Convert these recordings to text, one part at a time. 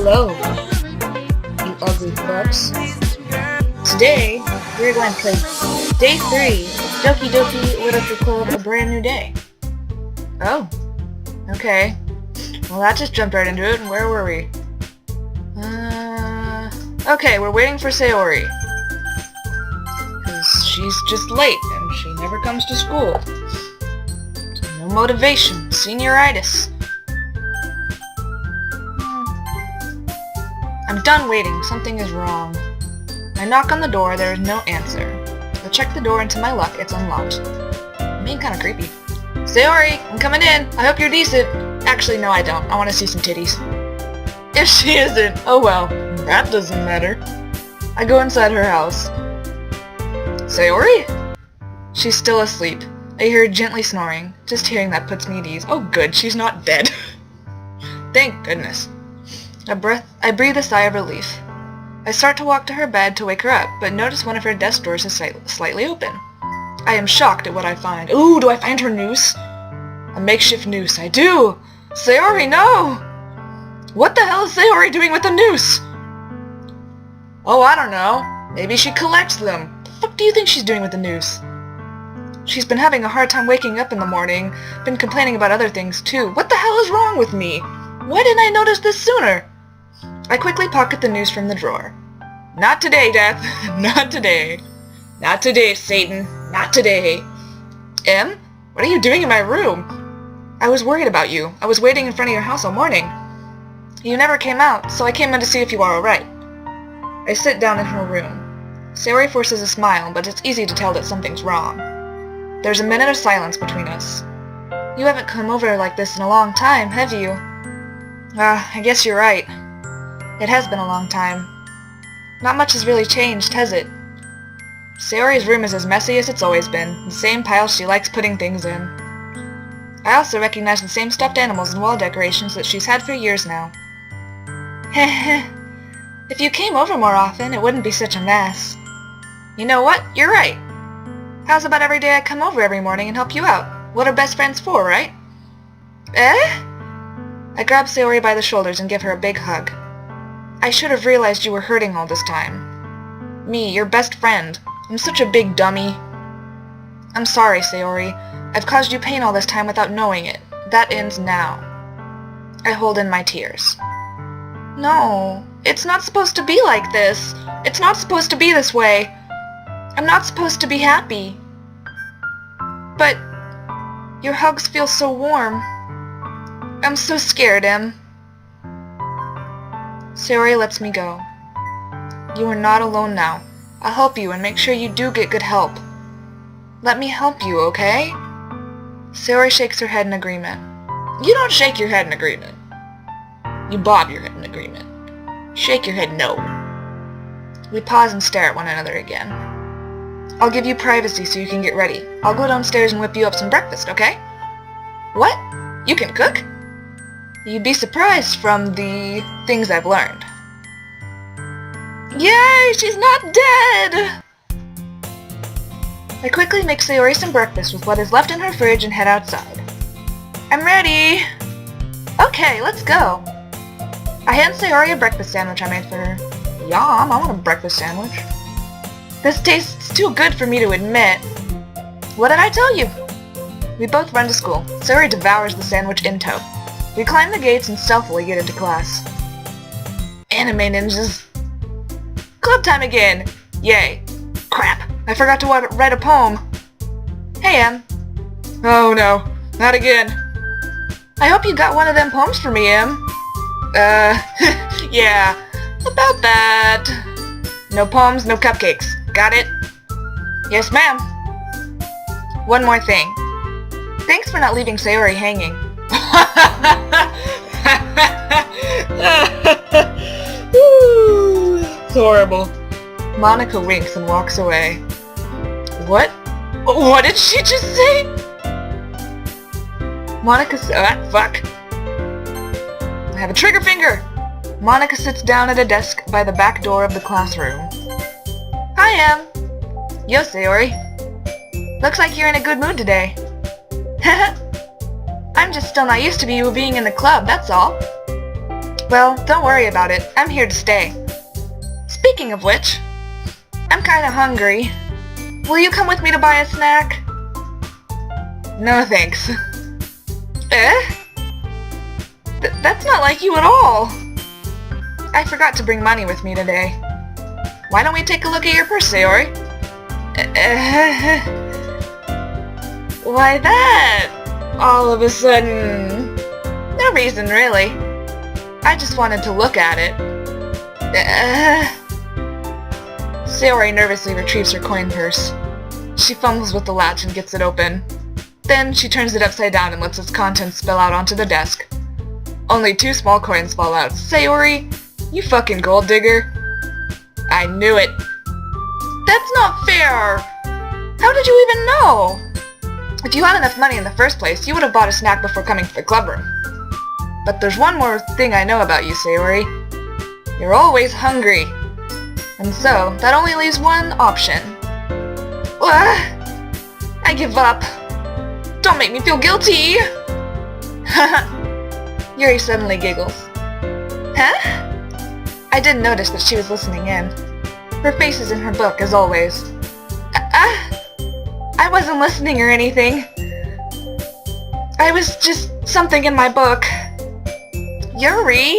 Hello, you ugly fucks. Today, we're going to play Day 3, Doki Doki Literature Club, A Brand New Day. Oh, okay. Well, that just jumped right into it, and where were we? Okay, we're waiting for Sayori. Because she's just late, and she never comes to school. No motivation, senioritis. I'm done waiting, something is wrong. I knock on the door, there is no answer. I check the door, and to my luck, it's unlocked. I'm being kinda creepy. Sayori, I'm coming in, I hope you're decent. Actually, no I don't, I want to see some titties. If she isn't, oh well, that doesn't matter. I go inside her house. Sayori? She's still asleep. I hear her gently snoring. Just hearing that puts me at ease. Oh good, she's not dead. Thank goodness. I breathe a sigh of relief. I start to walk to her bed to wake her up, but notice one of her desk drawers is slightly open. I am shocked at what I find. Ooh, do I find her noose? A makeshift noose, I do! Sayori, no! What the hell is Sayori doing with the noose? Oh, I don't know. Maybe she collects them. What the fuck do you think she's doing with the noose? She's been having a hard time waking up in the morning, been complaining about other things too. What the hell is wrong with me? Why didn't I notice this sooner? I quickly pocket the noose from the drawer. Not today, Death. Not today. Not today, Satan. Not today. Em? What are you doing in my room? I was worried about you. I was waiting in front of your house all morning. You never came out, so I came in to see if you are alright. I sit down in her room. Sayori forces a smile, but it's easy to tell that something's wrong. There's a minute of silence between us. You haven't come over like this in a long time, have you? I guess you're right. It has been a long time. Not much has really changed, has it? Sayori's room is as messy as it's always been, the same piles she likes putting things in. I also recognize the same stuffed animals and wall decorations that she's had for years now. Heh. If you came over more often, it wouldn't be such a mess. You know what? You're right. How's about every day I come over every morning and help you out? What are best friends for, right? Eh? I grab Sayori by the shoulders and give her a big hug. I should have realized you were hurting all this time. Me, your best friend. I'm such a big dummy. I'm sorry, Sayori. I've caused you pain all this time without knowing it. That ends now. I hold in my tears. No, it's not supposed to be like this. It's not supposed to be this way. I'm not supposed to be happy. But your hugs feel so warm. I'm so scared, Em. Sayori lets me go. You are not alone now. I'll help you and make sure you do get good help. Let me help you, okay? Sayori shakes her head in agreement. You don't shake your head in agreement. You bob your head in agreement. Shake your head no. We pause and stare at one another again. I'll give you privacy so you can get ready. I'll go downstairs and whip you up some breakfast, okay? What? You can cook? You'd be surprised from the things I've learned. Yay! She's not dead! I quickly make Sayori some breakfast with what is left in her fridge and head outside. I'm ready! Okay, let's go. I hand Sayori a breakfast sandwich I made for her. Yum, I want a breakfast sandwich. This tastes too good for me to admit. What did I tell you? We both run to school. Sayori devours the sandwich in tow. We climb the gates and stealthily get into class. Anime ninjas. Club time again! Yay. Crap, I forgot to write a poem. Hey, Em. Oh no, not again. I hope you got one of them poems for me, Em. Yeah, about that. No poems, no cupcakes. Got it? Yes, ma'am. One more thing. Thanks for not leaving Sayori hanging. It's horrible. Monica winks and walks away. What? What did she just say? Monica said, fuck. I have a trigger finger! Monica sits down at a desk by the back door of the classroom. Hi, Em. Yo, Sayori. Looks like you're in a good mood today. I'm just still not used to you being in the club, that's all. Well, don't worry about it. I'm here to stay. Speaking of which, I'm kinda hungry. Will you come with me to buy a snack? No thanks. Eh? That's not like you at all. I forgot to bring money with me today. Why don't we take a look at your purse, Sayori? Why that? All of a sudden? No reason, really. I just wanted to look at it. Sayori nervously retrieves her coin purse. She fumbles with the latch and gets it open. Then she turns it upside down and lets its contents spill out onto the desk. Only 2 small coins fall out. Sayori, you fucking gold digger. I knew it. That's not fair! How did you even know? If you had enough money in the first place, you would have bought a snack before coming to the clubroom. But there's one more thing I know about you, Sayori. You're always hungry. And so, that only leaves one option. I give up. Don't make me feel guilty! Yuri suddenly giggles. Huh? I didn't notice that she was listening in. Her face is in her book, as always. I wasn't listening or anything. I was just something in my book. Yuri?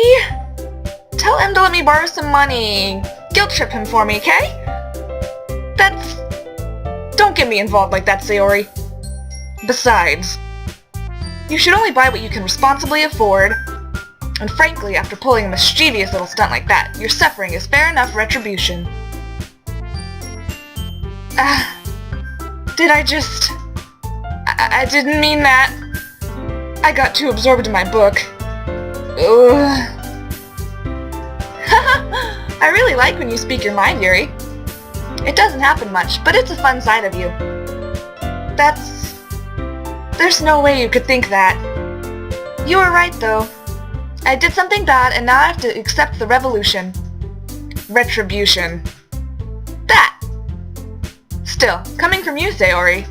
Tell him to let me borrow some money. Guilt trip him for me, okay? Don't get me involved like that, Sayori. Besides, you should only buy what you can responsibly afford. And frankly, after pulling a mischievous little stunt like that, your suffering is fair enough retribution. Did I just... I didn't mean that. I got too absorbed in my book. Ugh. I really like when you speak your mind, Yuri. It doesn't happen much, but it's a fun side of you. There's no way you could think that. You were right, though. I did something bad, and now I have to accept the revolution. Retribution. That! Still, coming from you, Sayori.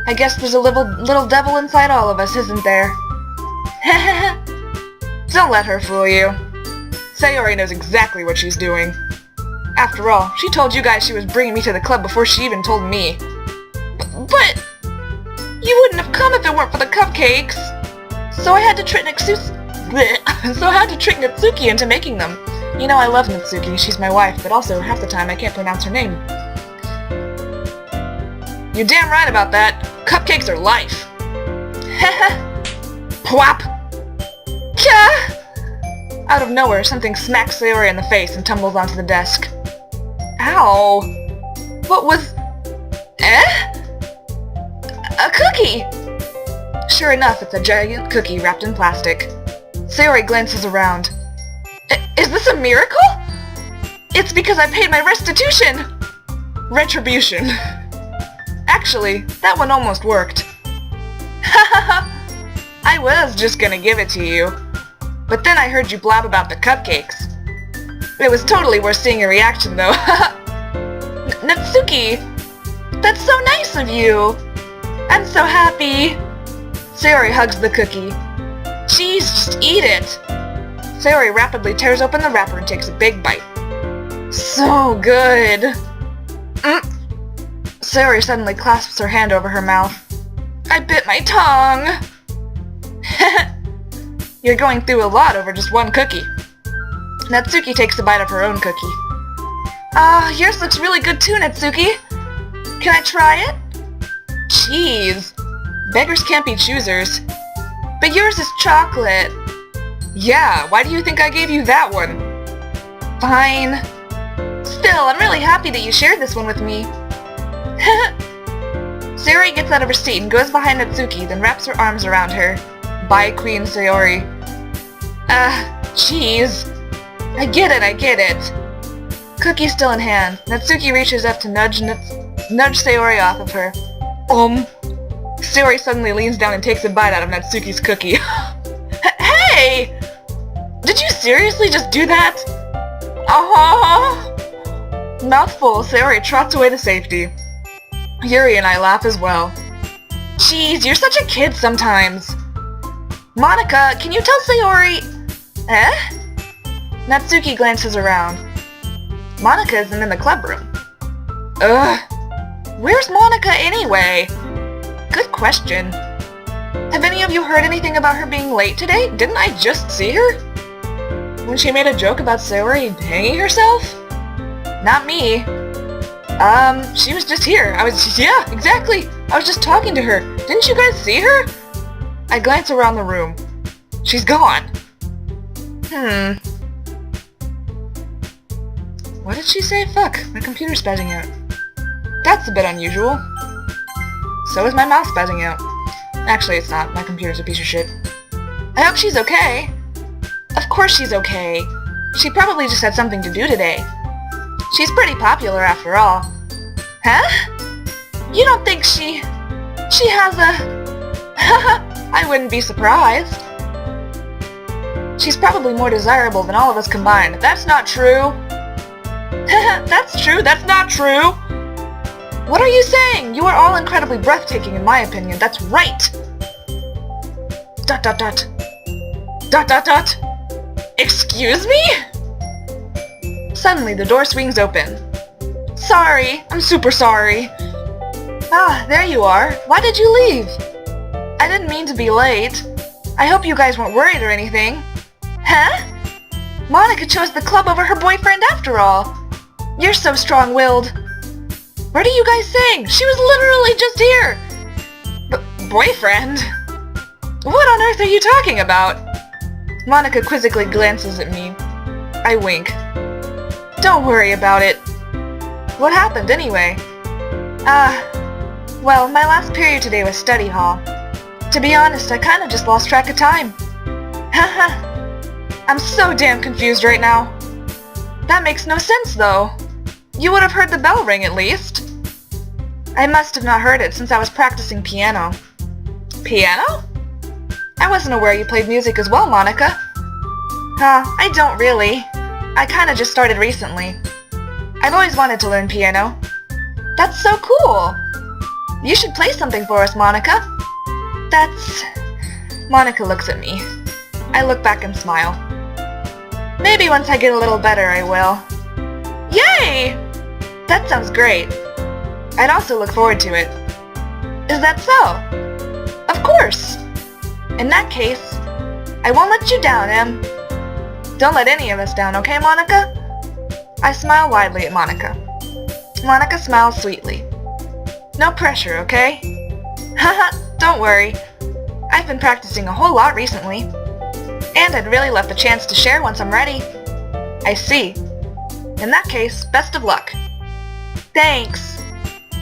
I guess there's a little devil inside all of us, isn't there? Don't let her fool you. Sayori knows exactly what she's doing. After all, she told you guys she was bringing me to the club before she even told me. But you wouldn't have come if it weren't for the cupcakes. So I had to trick Natsuki into making them. You know I love Natsuki, she's my wife, but also half the time I can't pronounce her name. You're damn right about that. Cupcakes are life. Pwop! Kya! Out of nowhere, something smacks Sayori in the face and tumbles onto the desk. Ow! What was... A cookie! Sure enough, it's a giant cookie wrapped in plastic. Sayori glances around. Is this a miracle? It's because I paid my restitution! Retribution. Actually, that one almost worked. I was just gonna give it to you. But then I heard you blab about the cupcakes. It was totally worth seeing your reaction, though. Natsuki! That's so nice of you! I'm so happy! Sayori hugs the cookie. Jeez, just eat it! Sayori rapidly tears open the wrapper and takes a big bite. So good! Sayori suddenly clasps her hand over her mouth. I bit my tongue! You're going through a lot over just one cookie. Natsuki takes a bite of her own cookie. Yours looks really good too, Natsuki. Can I try it? Jeez. Beggars can't be choosers. But yours is chocolate. Yeah, why do you think I gave you that one? Fine. Still, I'm really happy that you shared this one with me. Sayori gets out of her seat and goes behind Natsuki, then wraps her arms around her. Bye, Queen Sayori. Jeez. I get it. Cookie still in hand, Natsuki reaches up to nudge Sayori off of her. Sayori suddenly leans down and takes a bite out of Natsuki's cookie. Hey! Did you seriously just do that? Mouthful, Sayori trots away to safety. Yuri and I laugh as well. Jeez, you're such a kid sometimes. Monica, can you tell Sayori... Natsuki glances around. Monika isn't in the club room. Ugh. Where's Monika anyway? Good question. Have any of you heard anything about her being late today? Didn't I just see her? When she made a joke about Sayori hanging herself? Not me. She was just here. Yeah, exactly. I was just talking to her. Didn't you guys see her? I glance around the room. She's gone. What did she say? Fuck, my computer's spazzing out. That's a bit unusual. So is my mouse spazzing out. Actually, it's not. My computer's a piece of shit. I hope she's okay. Of course she's okay. She probably just had something to do today. She's pretty popular after all. Huh? You don't think she has a... I wouldn't be surprised. She's probably more desirable than all of us combined. That's not true. That's true. That's not true. What are you saying? You are all incredibly breathtaking in my opinion. That's right. ... Excuse me? Suddenly, the door swings open. Sorry. I'm super sorry. Ah, there you are. Why did you leave? I didn't mean to be late. I hope you guys weren't worried or anything. Huh? Monika chose the club over her boyfriend after all. You're so strong-willed. What are you guys saying? She was literally just here. Boyfriend? What on earth are you talking about? Monika quizzically glances at me. I wink. Don't worry about it. What happened anyway? Well, my last period today was study hall. To be honest, I kind of just lost track of time. Haha. I'm so damn confused right now. That makes no sense, though. You would have heard the bell ring, at least. I must have not heard it since I was practicing piano. Piano? I wasn't aware you played music as well, Monika. I don't really. I kinda just started recently. I've always wanted to learn piano. That's so cool! You should play something for us, Monika. That's... Monika looks at me. I look back and smile. Maybe once I get a little better, I will. Yay! That sounds great. I'd also look forward to it. Is that so? Of course! In that case, I won't let you down, Em. Don't let any of us down, okay, Monika? I smile widely at Monika. Monika smiles sweetly. No pressure, okay? Haha, don't worry. I've been practicing a whole lot recently. And I'd really love the chance to share once I'm ready. I see. In that case, best of luck. Thanks.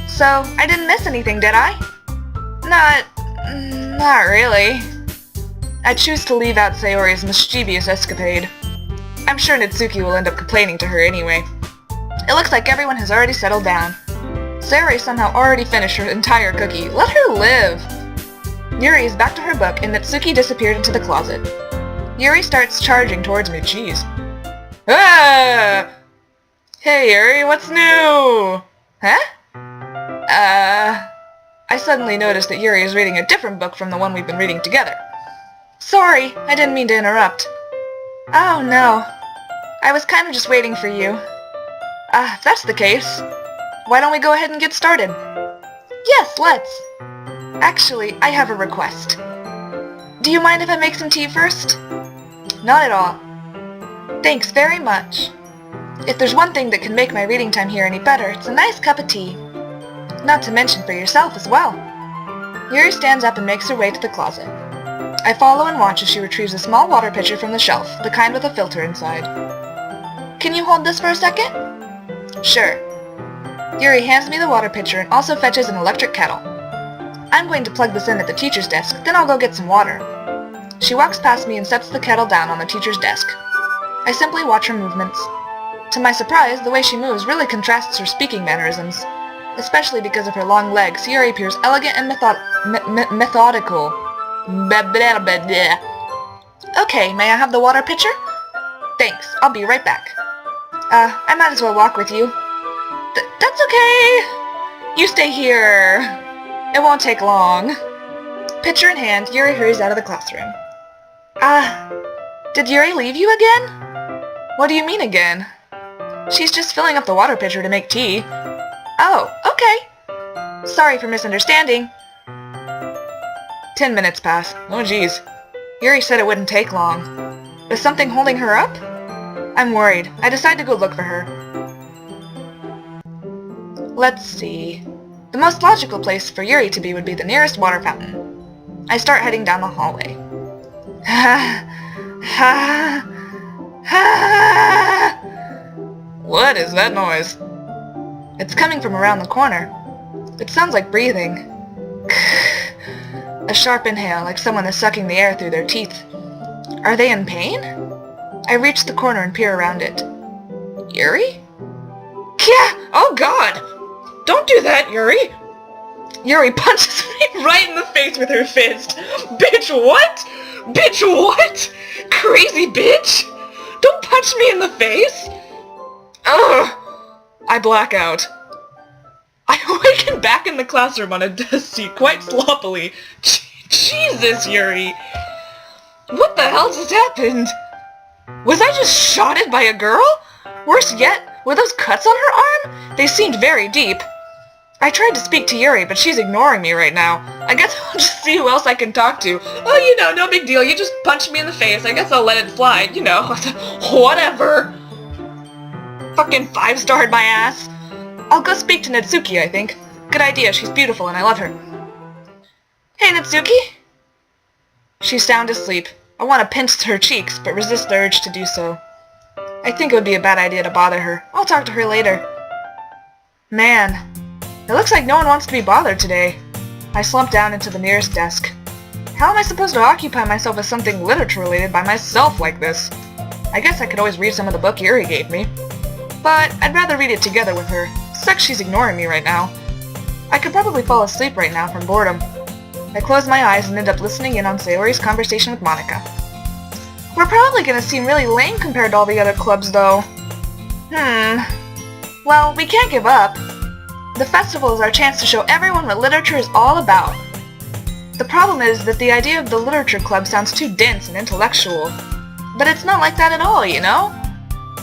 So, I didn't miss anything, did I? Not really. I choose to leave out Sayori's mischievous escapade. I'm sure Natsuki will end up complaining to her anyway. It looks like everyone has already settled down. Sayori somehow already finished her entire cookie. Let her live! Yuri is back to her book and Natsuki disappeared into the closet. Yuri starts charging towards me. Jeez. Ah! Hey Yuri, what's new? Huh? I suddenly noticed that Yuri is reading a different book from the one we've been reading together. Sorry, I didn't mean to interrupt. Oh no. I was kind of just waiting for you. If that's the case, why don't we go ahead and get started? Yes, let's. Actually, I have a request. Do you mind if I make some tea first? Not at all. Thanks very much. If there's one thing that can make my reading time here any better, it's a nice cup of tea. Not to mention for yourself as well. Yuri stands up and makes her way to the closet. I follow and watch as she retrieves a small water pitcher from the shelf, the kind with a filter inside. Can you hold this for a second? Sure. Yuri hands me the water pitcher and also fetches an electric kettle. I'm going to plug this in at the teacher's desk, then I'll go get some water. She walks past me and sets the kettle down on the teacher's desk. I simply watch her movements. To my surprise, the way she moves really contrasts her speaking mannerisms. Especially because of her long legs, Yuri appears elegant and methodical. Okay, may I have the water pitcher? Thanks, I'll be right back. I might as well walk with you. That's okay! You stay here. It won't take long. Pitcher in hand, Yuri hurries out of the classroom. Did Yuri leave you again? What do you mean again? She's just filling up the water pitcher to make tea. Oh, okay. Sorry for misunderstanding. 10 minutes pass. Oh geez. Yuri said it wouldn't take long. Is something holding her up? I'm worried. I decide to go look for her. Let's see. The most logical place for Yuri to be would be the nearest water fountain. I start heading down the hallway. What is that noise? It's coming from around the corner. It sounds like breathing. A sharp inhale, like someone is sucking the air through their teeth. Are they in pain? I reach the corner and peer around it. Yuri? Yeah! Oh god! Don't do that, Yuri! Yuri punches me right in the face with her fist. Bitch, what? Bitch, what? Crazy bitch! Don't punch me in the face! Ugh! I black out. I awaken back in the classroom on a desk seat quite sloppily. Jesus, Yuri! What the hell just happened? Was I just shotted by a girl? Worse yet, were those cuts on her arm? They seemed very deep. I tried to speak to Yuri, but she's ignoring me right now. I guess I'll just see who else I can talk to. Oh, you know, no big deal. You just punched me in the face. I guess I'll let it slide. You know, whatever. Fucking 5-starred my ass. I'll go speak to Natsuki, I think. Good idea. She's beautiful and I love her. Hey, Natsuki? She's sound asleep. I want to pinch her cheeks, but resist the urge to do so. I think it would be a bad idea to bother her. I'll talk to her later. Man, it looks like no one wants to be bothered today. I slump down into the nearest desk. How am I supposed to occupy myself with something literature-related by myself like this? I guess I could always read some of the book Yuri gave me. But I'd rather read it together with her. Sucks she's ignoring me right now. I could probably fall asleep right now from boredom. I close my eyes and end up listening in on Sayori's conversation with Monika. We're probably gonna seem really lame compared to all the other clubs, though. Well, we can't give up. The festival is our chance to show everyone what literature is all about. The problem is that the idea of the literature club sounds too dense and intellectual. But it's not like that at all, you know?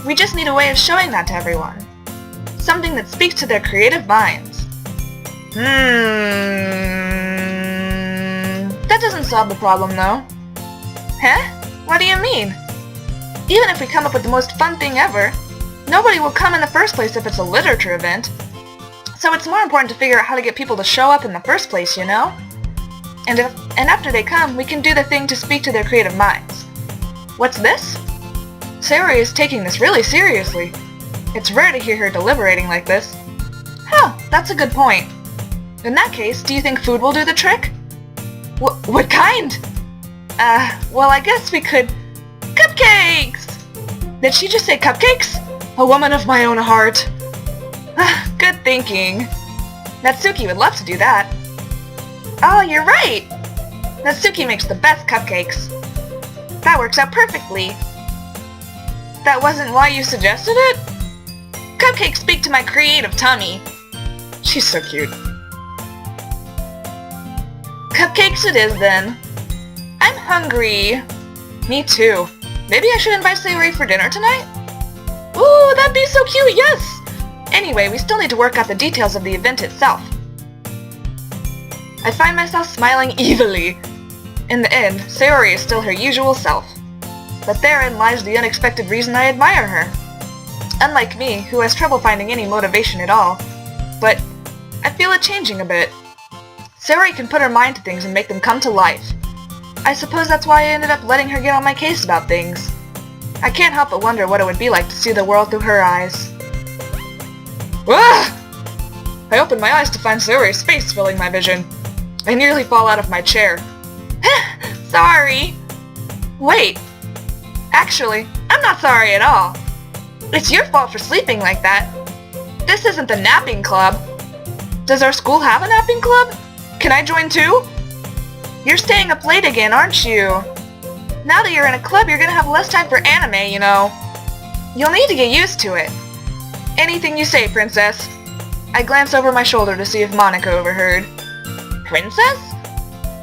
We just need a way of showing that to everyone. Something that speaks to their creative minds. That doesn't solve the problem, though. Huh? What do you mean? Even if we come up with the most fun thing ever, nobody will come in the first place if it's a literature event. So it's more important to figure out how to get people to show up in the first place, you know? And after they come, we can do the thing to speak to their creative minds. What's this? Sayori is taking this really seriously. It's rare to hear her deliberating like this. Huh, that's a good point. In that case, do you think food will do the trick? What kind? Well, I guess we could... Cupcakes! Did she just say cupcakes? A woman of my own heart. Good thinking. Natsuki would love to do that. Oh, you're right! Natsuki makes the best cupcakes. That works out perfectly. That wasn't why you suggested it? Cupcakes speak to my creative tummy. She's so cute. Cupcakes it is, then. I'm hungry. Me too. Maybe I should invite Sayori for dinner tonight? Ooh, that'd be so cute, yes! Anyway, we still need to work out the details of the event itself. I find myself smiling evilly. In the end, Sayori is still her usual self. But therein lies the unexpected reason I admire her. Unlike me, who has trouble finding any motivation at all. But I feel it changing a bit. Sayori can put her mind to things and make them come to life. I suppose that's why I ended up letting her get on my case about things. I can't help but wonder what it would be like to see the world through her eyes. Ah! I open my eyes to find Sayori's face filling my vision. I nearly fall out of my chair. Sorry. Wait. Actually, I'm not sorry at all. It's your fault for sleeping like that. This isn't the napping club. Does our school have a napping club? Can I join too? You're staying up late again, aren't you? Now that you're in a club, you're gonna have less time for anime, you know. You'll need to get used to it. Anything you say, princess. I glance over my shoulder to see if Monika overheard. Princess?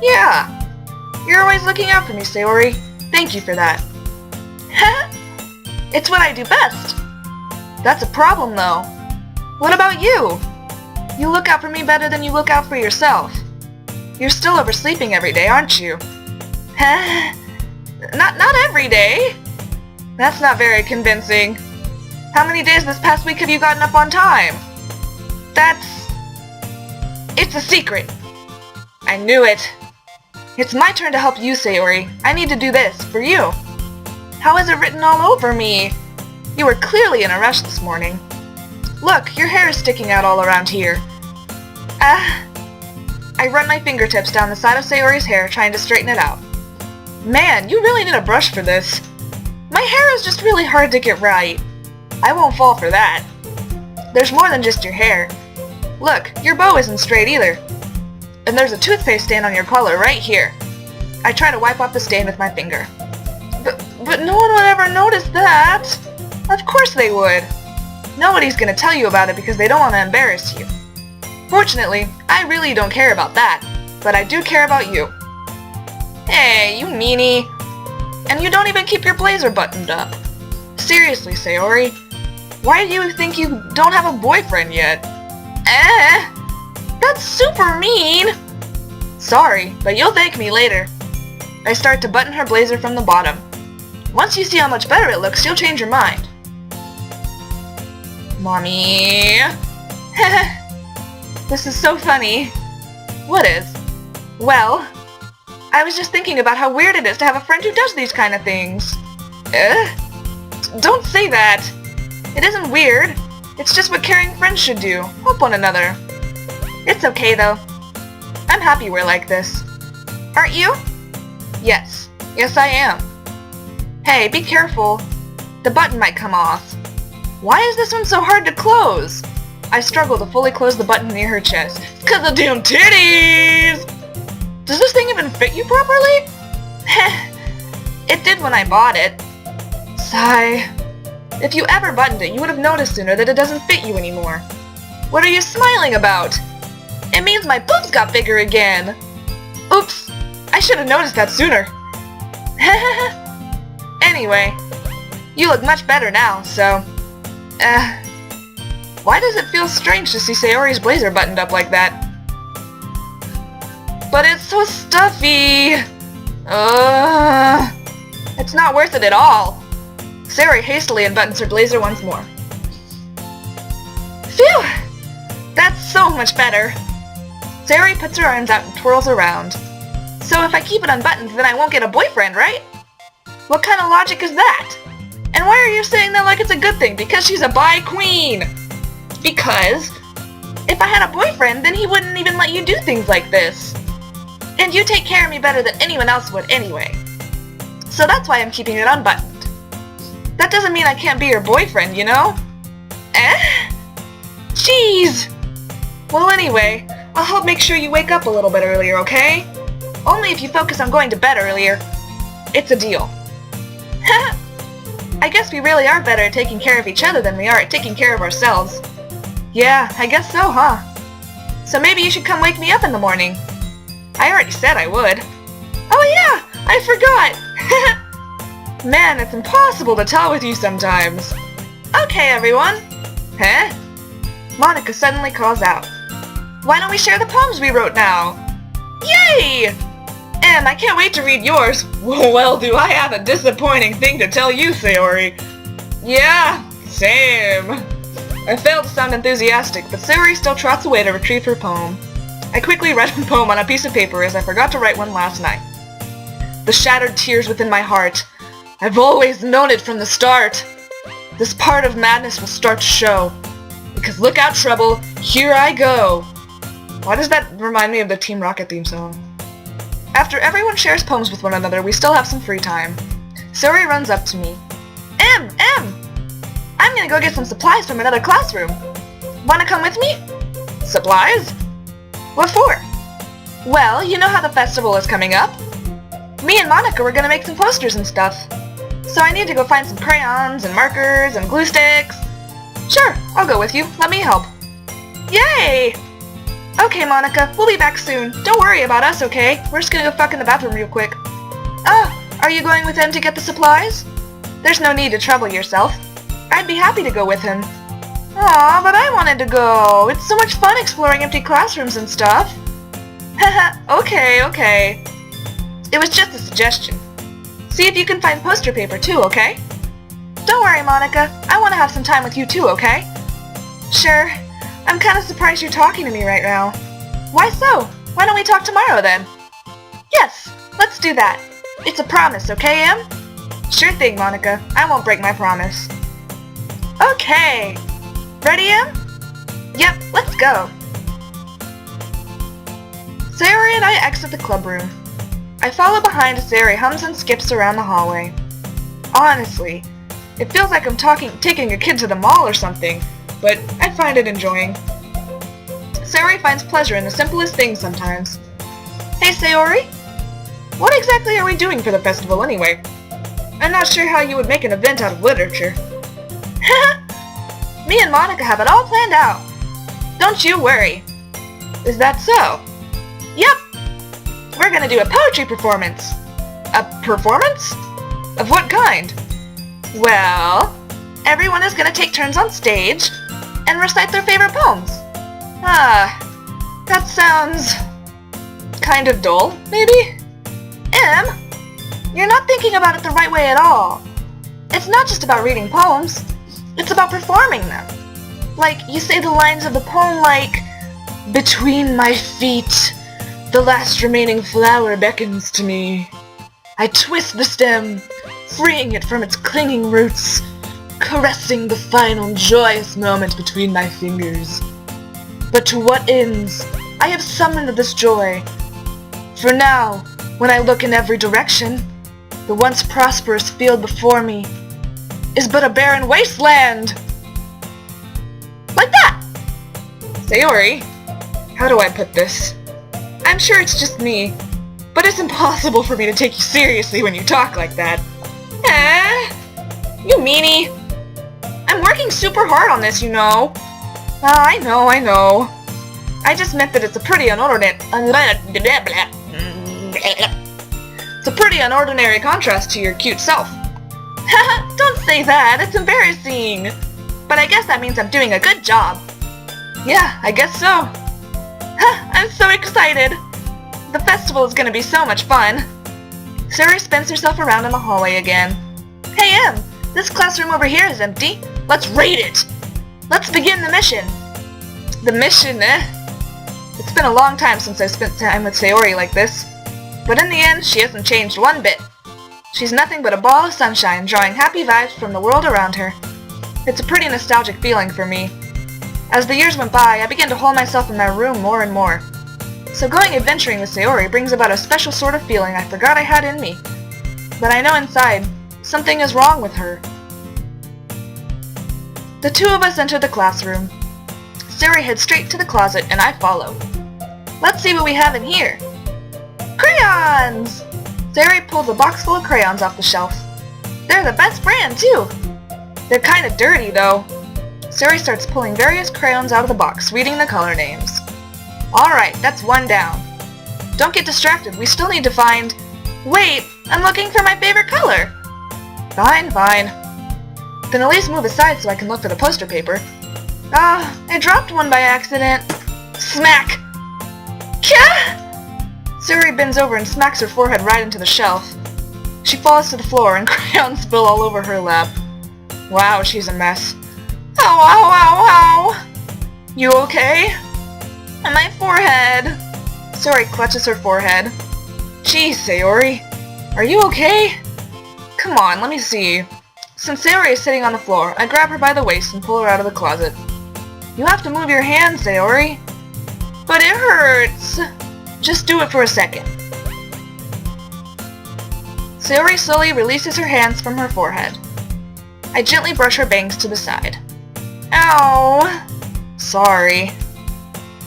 Yeah. You're always looking out for me, Sayori. Thank you for that. It's what I do best. That's a problem, though. What about you? You look out for me better than you look out for yourself. You're still oversleeping every day, aren't you? Huh? Not every day. That's not very convincing. How many days this past week have you gotten up on time? It's a secret. I knew it. It's my turn to help you, Sayori. I need to do this, for you. How is it written all over me? You were clearly in a rush this morning. Look, your hair is sticking out all around here. I run my fingertips down the side of Sayori's hair, trying to straighten it out. Man, you really need a brush for this. My hair is just really hard to get right. I won't fall for that. There's more than just your hair. Look, your bow isn't straight either. And there's a toothpaste stain on your collar right here. I try to wipe off the stain with my finger. But no one would ever notice that. Of course they would. Nobody's gonna tell you about it because they don't want to embarrass you. Fortunately, I really don't care about that, but I do care about you. Hey, you meanie. And you don't even keep your blazer buttoned up. Seriously, Sayori, why do you think you don't have a boyfriend yet? That's super mean. Sorry, but you'll thank me later. I start to button her blazer from the bottom. Once you see how much better it looks, you'll change your mind. Mommy. This is so funny. What is? Well, I was just thinking about how weird it is to have a friend who does these kind of things. Don't say that. It isn't weird. It's just what caring friends should do. Help one another. It's okay, though. I'm happy we're like this. Aren't you? Yes. Yes, I am. Hey, be careful. The button might come off. Why is this one so hard to close? I struggle to fully close the button near her chest. Cause of damn titties! Does this thing even fit you properly? It did when I bought it. Sigh. If you ever buttoned it, you would have noticed sooner that it doesn't fit you anymore. What are you smiling about? It means my boobs got bigger again. Oops. I should have noticed that sooner. Anyway, you look much better now, so... Why does it feel strange to see Sayori's blazer buttoned up like that? But it's so stuffy! It's not worth it at all. Sayori hastily unbuttons her blazer once more. Phew! That's so much better. Sayori puts her arms out and twirls around. So if I keep it unbuttoned, then I won't get a boyfriend, right? What kind of logic is that? And why are you saying that like it's a good thing? Because she's a bi queen! Because if I had a boyfriend, then he wouldn't even let you do things like this. And you take care of me better than anyone else would anyway. So that's why I'm keeping it unbuttoned. That doesn't mean I can't be your boyfriend, you know? Jeez! Well, anyway, I'll help make sure you wake up a little bit earlier, okay? Only if you focus on going to bed earlier. It's a deal. I guess we really are better at taking care of each other than we are at taking care of ourselves. Yeah, I guess so, huh? So maybe you should come wake me up in the morning. I already said I would. Oh yeah, I forgot! Man, it's impossible to tell with you sometimes. Okay, everyone. Huh? Monica suddenly calls out. Why don't we share the poems we wrote now? Yay! And I can't wait to read yours. Well, do I have a disappointing thing to tell you, Sayori. Yeah, same. I failed to sound enthusiastic, but Sayori still trots away to retrieve her poem. I quickly read a poem on a piece of paper as I forgot to write one last night. The shattered tears within my heart. I've always known it from the start. This part of madness will start to show. Because look out, trouble, here I go. Why does that remind me of the Team Rocket theme song? After everyone shares poems with one another, we still have some free time. Sayori runs up to me. M! I'm gonna go get some supplies from another classroom. Wanna come with me? Supplies? What for? Well, you know how the festival is coming up. Me and Monica were gonna make some posters and stuff. So I need to go find some crayons and markers and glue sticks. Sure, I'll go with you. Let me help. Yay! Okay, Monica, we'll be back soon. Don't worry about us, okay? We're just gonna go fuck in the bathroom real quick. Oh, are you going with them to get the supplies? There's no need to trouble yourself. I'd be happy to go with him. Aw, but I wanted to go. It's so much fun exploring empty classrooms and stuff. Haha, okay. It was just a suggestion. See if you can find poster paper too, okay? Don't worry, Monica. I want to have some time with you too, okay? Sure. I'm kind of surprised you're talking to me right now. Why so? Why don't we talk tomorrow then? Yes, let's do that. It's a promise, okay, Em? Sure thing, Monica. I won't break my promise. Okay. Ready, Em? Yep, let's go. Sayori and I exit the club room. I follow behind as Sayori hums and skips around the hallway. Honestly, it feels like I'm taking a kid to the mall or something, but I find it enjoying. Sayori finds pleasure in the simplest things sometimes. Hey, Sayori? What exactly are we doing for the festival anyway? I'm not sure how you would make an event out of literature. Me and Monica have it all planned out. Don't you worry. Is that so? Yep. We're gonna do a poetry performance. A performance? Of what kind? Well, everyone is gonna take turns on stage and recite their favorite poems. That sounds kind of dull, maybe? Em, you're not thinking about it the right way at all. It's not just about reading poems. It's about performing them. Like, you say the lines of the poem like, "Between my feet, the last remaining flower beckons to me. I twist the stem, freeing it from its clinging roots, caressing the final joyous moment between my fingers. But to what ends? I have summoned this joy. For now, when I look in every direction, the once prosperous field before me is but a barren wasteland." Like that! Sayori, how do I put this? I'm sure it's just me, but it's impossible for me to take you seriously when you talk like that. You meanie. I'm working super hard on this, you know. I know. I just meant that it's a pretty unordinary contrast to your cute self. Don't say that, it's embarrassing. But I guess that means I'm doing a good job. Yeah, I guess so. I'm so excited. The festival is gonna be so much fun. Sayori spins herself around in the hallway again. Hey, Em, this classroom over here is empty. Let's raid it. Let's begin the mission. The mission, It's been a long time since I spent time with Sayori like this. But in the end, she hasn't changed one bit. She's nothing but a ball of sunshine, drawing happy vibes from the world around her. It's a pretty nostalgic feeling for me. As the years went by, I began to hold myself in my room more and more. So going adventuring with Sayori brings about a special sort of feeling I forgot I had in me. But I know inside, something is wrong with her. The two of us enter the classroom. Sayori heads straight to the closet and I follow. Let's see what we have in here. Crayons! Sayori pulls a box full of crayons off the shelf. They're the best brand, too. They're kind of dirty, though. Sayori starts pulling various crayons out of the box, reading the color names. Alright, that's one down. Don't get distracted, we still need to find... Wait, I'm looking for my favorite color. Fine. Then at least move aside so I can look for the poster paper. I dropped one by accident. Smack! Kah! Sayori bends over and smacks her forehead right into the shelf. She falls to the floor and crayons spill all over her lap. Wow, she's a mess. Ow! You okay? And my forehead. Sayori clutches her forehead. Geez, Sayori. Are you okay? Come on, let me see. Since Sayori is sitting on the floor, I grab her by the waist and pull her out of the closet. You have to move your hand, Sayori. But it hurts. Just do it for a second. Sayori slowly releases her hands from her forehead. I gently brush her bangs to the side. Ow! Sorry.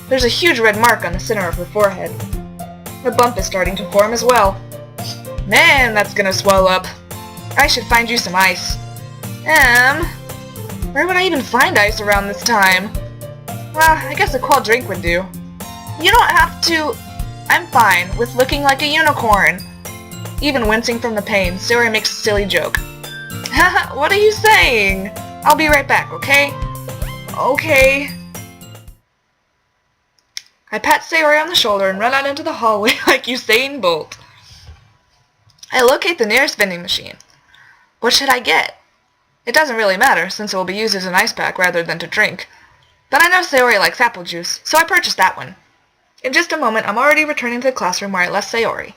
There's a huge red mark on the center of her forehead. A bump is starting to form as well. Man, that's gonna swell up. I should find you some ice. Where would I even find ice around this time? Well, I guess a cold drink would do. You don't have to... I'm fine with looking like a unicorn. Even wincing from the pain, Sayori makes a silly joke. What are you saying? I'll be right back, okay? Okay. I pat Sayori on the shoulder and run out into the hallway like Usain Bolt. I locate the nearest vending machine. What should I get? It doesn't really matter, since it will be used as an ice pack rather than to drink. But I know Sayori likes apple juice, so I purchased that one. In just a moment, I'm already returning to the classroom where I left Sayori.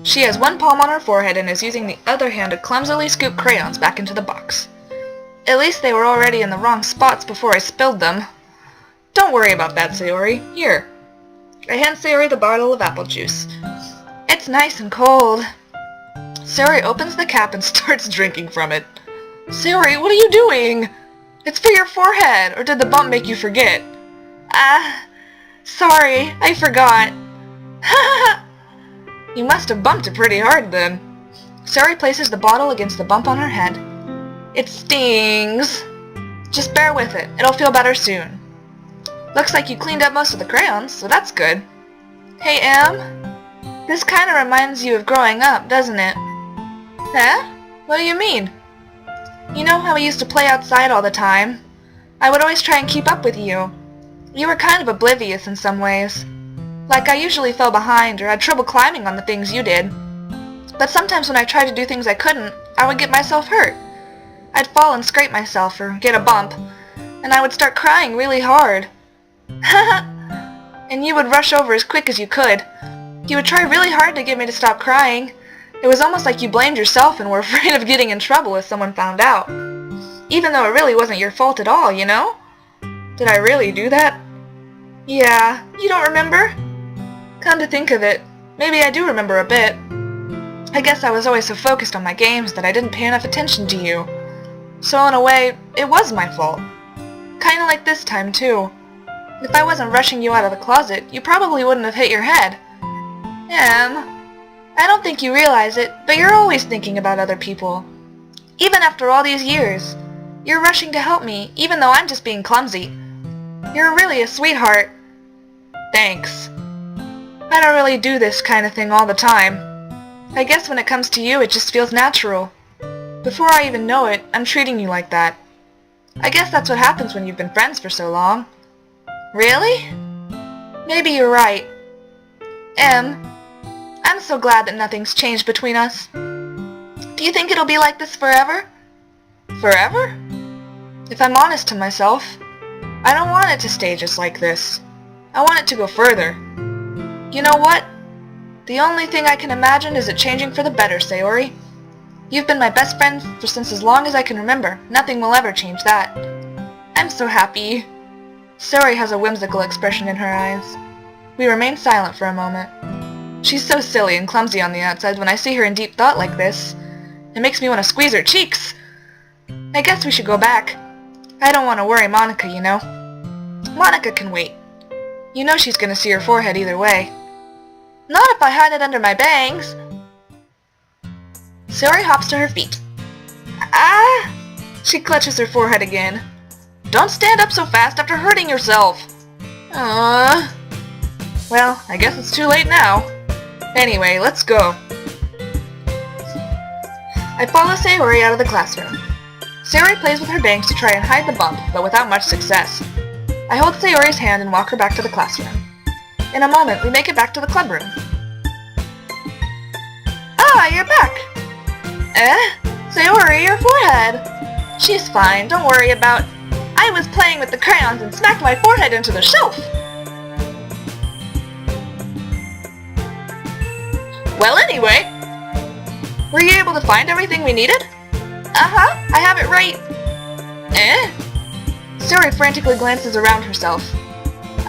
She has one palm on her forehead and is using the other hand to clumsily scoop crayons back into the box. At least they were already in the wrong spots before I spilled them. Don't worry about that, Sayori. Here. I hand Sayori the bottle of apple juice. It's nice and cold. Sayori opens the cap and starts drinking from it. Sayori, what are you doing? It's for your forehead, or did the bump make you forget? Sorry, I forgot. You must have bumped it pretty hard then. Sayori places the bottle against the bump on her head. It stings. Just bear with it. It'll feel better soon. Looks like you cleaned up most of the crayons, so that's good. Hey, Em. This kind of reminds you of growing up, doesn't it? Huh? What do you mean? You know how we used to play outside all the time? I would always try and keep up with you. You were kind of oblivious in some ways. Like I usually fell behind or had trouble climbing on the things you did. But sometimes when I tried to do things I couldn't, I would get myself hurt. I'd fall and scrape myself or get a bump, and I would start crying really hard. And you would rush over as quick as you could. You would try really hard to get me to stop crying. It was almost like you blamed yourself and were afraid of getting in trouble if someone found out. Even though it really wasn't your fault at all, you know? Did I really do that? Yeah, you don't remember? Come to think of it, maybe I do remember a bit. I guess I was always so focused on my games that I didn't pay enough attention to you. So in a way, it was my fault. Kinda like this time, too. If I wasn't rushing you out of the closet, you probably wouldn't have hit your head. I don't think you realize it, but you're always thinking about other people. Even after all these years, you're rushing to help me, even though I'm just being clumsy. You're really a sweetheart. Thanks. I don't really do this kind of thing all the time. I guess when it comes to you, it just feels natural. Before I even know it, I'm treating you like that. I guess that's what happens when you've been friends for so long. Really? Maybe you're right. I'm so glad that nothing's changed between us. Do you think it'll be like this forever? Forever? If I'm honest to myself, I don't want it to stay just like this. I want it to go further. You know what? The only thing I can imagine is it changing for the better, Sayori. You've been my best friend since as long as I can remember. Nothing will ever change that. I'm so happy. Sayori has a whimsical expression in her eyes. We remain silent for a moment. She's so silly and clumsy on the outside when I see her in deep thought like this. It makes me want to squeeze her cheeks. I guess we should go back. I don't want to worry Monica, you know. Monica can wait. You know she's going to see her forehead either way. Not if I hide it under my bangs. Sayori hops to her feet. Ah! She clutches her forehead again. Don't stand up so fast after hurting yourself. Well, I guess it's too late now. Anyway, let's go. I follow Sayori out of the classroom. Sayori plays with her bangs to try and hide the bump, but without much success. I hold Sayori's hand and walk her back to the classroom. In a moment, we make it back to the club room. Ah, you're back! Sayori, your forehead! She's fine, don't worry about... I was playing with the crayons and smacked my forehead into the shelf! Well, anyway, were you able to find everything we needed? Uh-huh, I have it right. Sayori frantically glances around herself.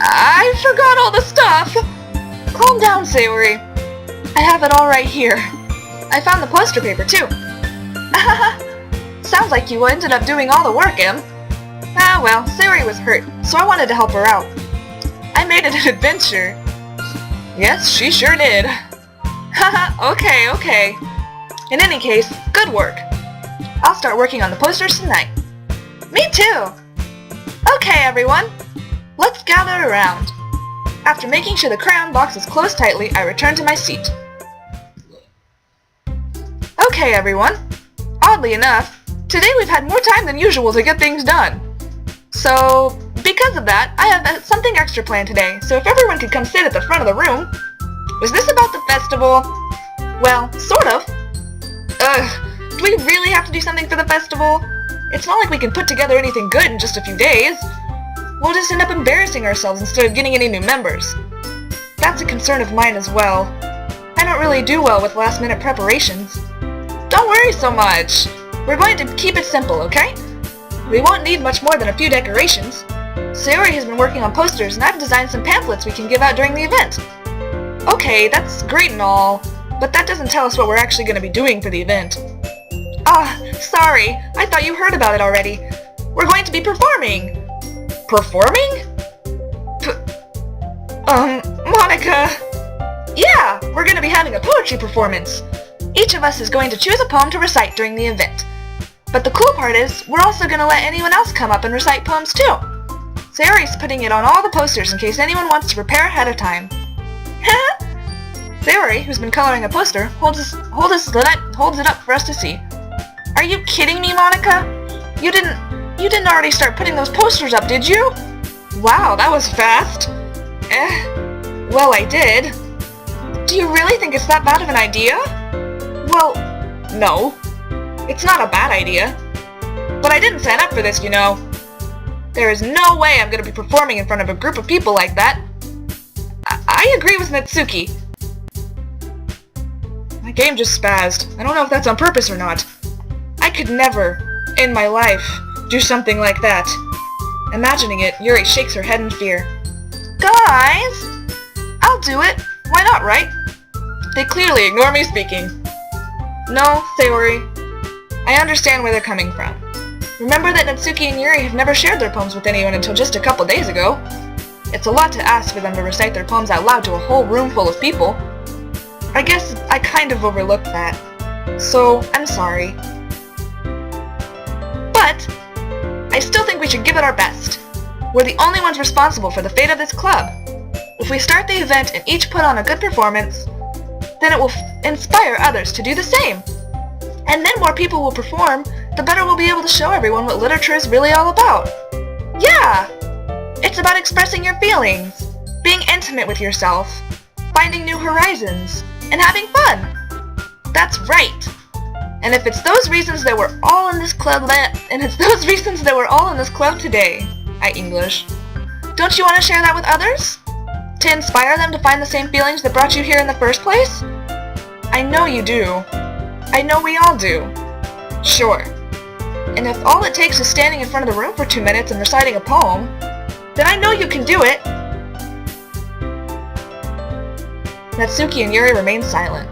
I forgot all the stuff. Calm down, Sayori. I have it all right here. I found the poster paper, too. Sounds like you ended up doing all the work, Em. Ah, well, Sayori was hurt, so I wanted to help her out. I made it an adventure. Yes, she sure did. Haha, okay. In any case, good work. I'll start working on the posters tonight. Me too. Okay, everyone. Let's gather around. After making sure the crayon box is closed tightly, I return to my seat. Okay, everyone. Oddly enough, today we've had more time than usual to get things done. So, because of that, I have something extra planned today, so if everyone could come sit at the front of the room. Was this about the festival? Well, sort of. Do we really have to do something for the festival? It's not like we can put together anything good in just a few days. We'll just end up embarrassing ourselves instead of getting any new members. That's a concern of mine as well. I don't really do well with last-minute preparations. Don't worry so much. We're going to keep it simple, okay? We won't need much more than a few decorations. Sayori has been working on posters, and I've designed some pamphlets we can give out during the event. Okay, that's great and all, but that doesn't tell us what we're actually going to be doing for the event. Sorry. I thought you heard about it already. We're going to be performing. Performing? Monica. Yeah, we're going to be having a poetry performance. Each of us is going to choose a poem to recite during the event. But the cool part is, we're also going to let anyone else come up and recite poems too. Sayori's putting it on all the posters in case anyone wants to prepare ahead of time. Sayori, who's been coloring a poster, holds it up for us to see. Are you kidding me, Monica? You didn't already start putting those posters up, did you? Wow, that was fast. Well, I did. Do you really think it's that bad of an idea? Well, no. It's not a bad idea. But I didn't sign up for this, you know. There is no way I'm going to be performing in front of a group of people like that. I agree with Natsuki. My game just spazzed. I don't know if that's on purpose or not. I could never, in my life, do something like that. Imagining it, Yuri shakes her head in fear. Guys! I'll do it. Why not, right? They clearly ignore me speaking. No, Sayori. I understand where they're coming from. Remember that Natsuki and Yuri have never shared their poems with anyone until just a couple days ago. It's a lot to ask for them to recite their poems out loud to a whole room full of people. I guess I kind of overlooked that. So, I'm sorry. But, I still think we should give it our best. We're the only ones responsible for the fate of this club. If we start the event and each put on a good performance, then it will inspire others to do the same. And then more people will perform, the better we'll be able to show everyone what literature is really all about. Yeah! It's about expressing your feelings, being intimate with yourself, finding new horizons, and having fun. That's right. And if it's those reasons that we're all in this club today, English, don't you want to share that with others? To inspire them to find the same feelings that brought you here in the first place? I know you do. I know we all do. Sure. And if all it takes is standing in front of the room for 2 minutes and reciting a poem, then I know you can do it. Natsuki and Yuri remain silent.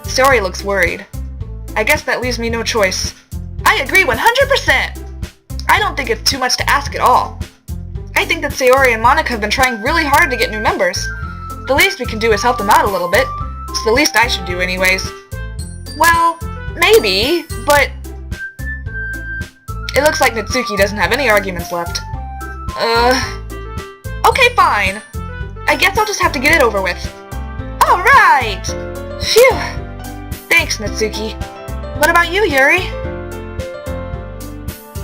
Sayori looks worried. I guess that leaves me no choice. I agree 100%! I don't think it's too much to ask at all. I think that Sayori and Monica have been trying really hard to get new members. The least we can do is help them out a little bit. It's the least I should do anyways. Well, maybe, but... It looks like Natsuki doesn't have any arguments left. Okay, fine. I guess I'll just have to get it over with. Alright! Phew! Thanks, Natsuki. What about you, Yuri?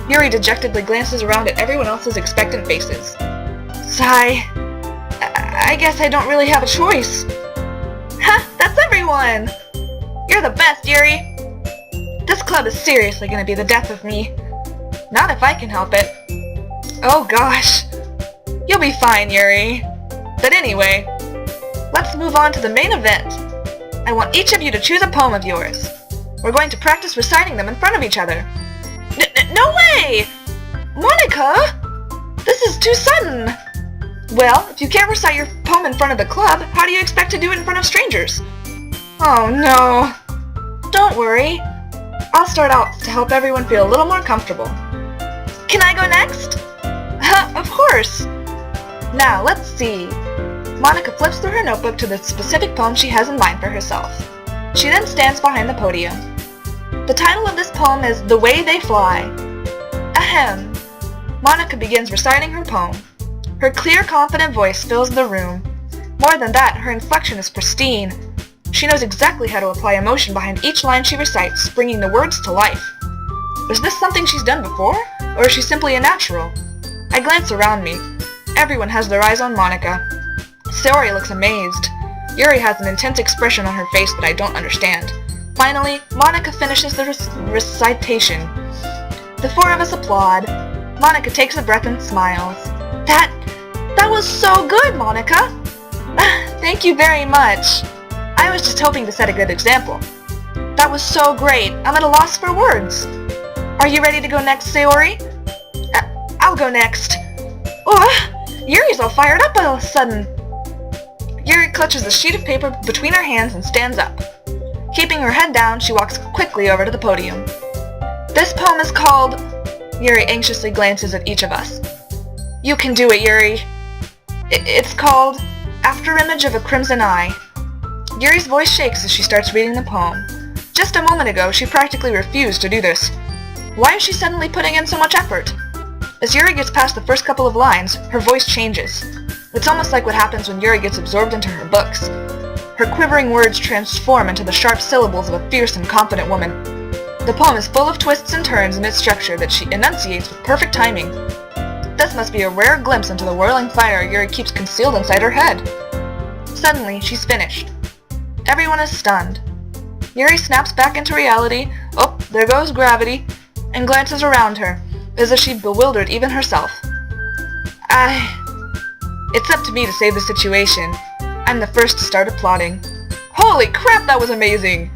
Yuri dejectedly glances around at everyone else's expectant faces. Sigh. I guess I don't really have a choice. Ha! That's everyone! You're the best, Yuri! This club is seriously gonna be the death of me. Not if I can help it. Oh gosh. You'll be fine, Yuri. But anyway, let's move on to the main event. I want each of you to choose a poem of yours. We're going to practice reciting them in front of each other. No way! Monica! This is too sudden! Well, if you can't recite your poem in front of the club, how do you expect to do it in front of strangers? Oh no. Don't worry. I'll start out to help everyone feel a little more comfortable. Can I go next? Of course! Now, let's see. Monica flips through her notebook to the specific poem she has in mind for herself. She then stands behind the podium. The title of this poem is The Way They Fly. Ahem. Monica begins reciting her poem. Her clear, confident voice fills the room. More than that, her inflection is pristine. She knows exactly how to apply emotion behind each line she recites, bringing the words to life. Is this something she's done before, or is she simply a natural? I glance around me. Everyone has their eyes on Monika. Sayori looks amazed. Yuri has an intense expression on her face that I don't understand. Finally, Monika finishes the recitation. The four of us applaud. Monika takes a breath and smiles. That was so good, Monika! Thank you very much. I was just hoping to set a good example. That was so great. I'm at a loss for words. Are you ready to go next, Sayori? I'll go next. Oh, Yuri's all fired up all of a sudden. Yuri clutches a sheet of paper between her hands and stands up. Keeping her head down, she walks quickly over to the podium. This poem is called... Yuri anxiously glances at each of us. You can do it, Yuri. It's called After Image of a Crimson Eye. Yuri's voice shakes as she starts reading the poem. Just a moment ago, she practically refused to do this. Why is she suddenly putting in so much effort? As Yuri gets past the first couple of lines, her voice changes. It's almost like what happens when Yuri gets absorbed into her books. Her quivering words transform into the sharp syllables of a fierce and confident woman. The poem is full of twists and turns in its structure that she enunciates with perfect timing. This must be a rare glimpse into the whirling fire Yuri keeps concealed inside her head. Suddenly, she's finished. Everyone is stunned. Yuri snaps back into reality, oh, there goes gravity, and glances around her, as if she'd bewildered even herself. It's up to me to save the situation. I'm the first to start applauding. Holy crap, that was amazing!